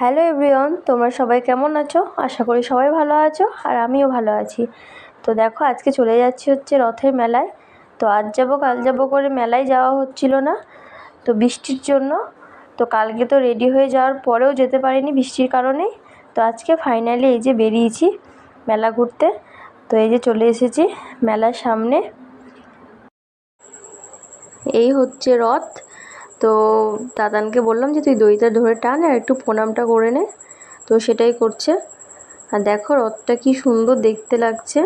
Hello everyone, তোমরা সবাই কেমন আছো? আশা করি সবাই ভালো আছো আর আমিও ভালো আছি। তো দেখো, আজকে চলে যাচ্ছি হচ্ছে রথের মেলায়। তো আজ যাবো কাল যাবো করে মেলায় যাওয়া হচ্ছিল না, তো বৃষ্টির জন্য। তো কালকে তো রেডি হয়ে যাওয়ার পরেও যেতে পারিনি বৃষ্টির কারণে। তো আজকে ফাইনালি এই যে বেরিয়েছি মেলা ঘুরতে। তো এই যে চলে এসেছি মেলার সামনে। এই হচ্ছে রথ। তো দাদানকে বললাম যে তুই দড়িটা ধরে টান আর একটু প্রণামটা করে নে। তো সেটাই করছে। আর দেখো রথটা কি সুন্দর দেখতে লাগছে।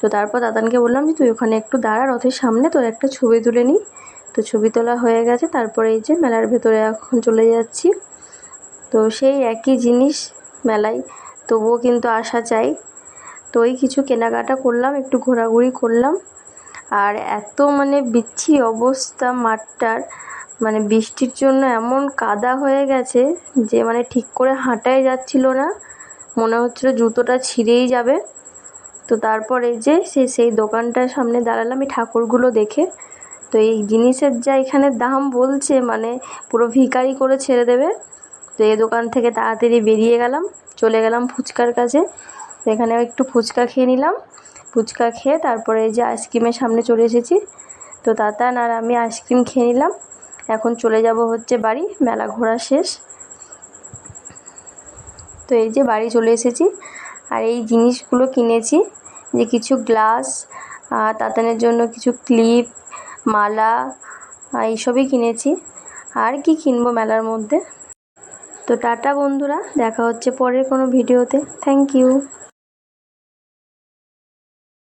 তো তারপর দাদানকে বললাম যে তুই ওখানে একটু দাঁড়া রথের সামনে, তোর একটা ছবি তুলে নিই। তো ছবি তোলা হয়ে গেছে। তারপরে এই যে মেলার ভেতরে এখন চলে যাচ্ছি। তো সেই একই জিনিস মেলায়, তবুও কিন্তু আসা চাই। তো ওই কিছু কেনাকাটা করলাম, একটু ঘোরাঘুরি করলাম। আর এত বিচ্ছিরি অবস্থা মাঠটার, বৃষ্টির জন্য এমন কাদা হয়ে গেছে যে ঠিক করে হাঁটাই যাচ্ছিল না, মনে হচ্ছিল জুতোটা ছিঁড়েই যাবে। তো তারপর এই যে সেই দোকানটার সামনে দাঁড়ালাম এই ঠাকুরগুলো দেখে। তো এই জিনিসের যা এখানে দাম বলছে, পুরো ভিখারি করে ছেড়ে দেবে। তো এই দোকান থেকে তাড়াতাড়ি বেরিয়ে গেলাম, চলে গেলাম ফুচকার কাছে। তো এখানে একটু ফুচকা খেয়ে নিলাম। ফুচকা খেয়ে তারপরে এই যে আইসক্রিমের সামনে চলে এসেছি। তো দাদান আর আমি আইসক্রিম খেয়ে নিলাম। এখন চলে যাব হচ্ছে বাড়ি, মেলা ঘোরা শেষ। তো এই যে বাড়ি চলে এসেছি। আর এই জিনিসগুলো কিনেছি, যে কিছু গ্লাস, তাতানের জন্য কিছু ক্লিপ, মালা, এইসবই কিনেছি। আর কি কিনবো মেলার মধ্যে। তো টাটা বন্ধুরা, দেখা হচ্ছে পরের কোনো ভিডিওতে। Thank you.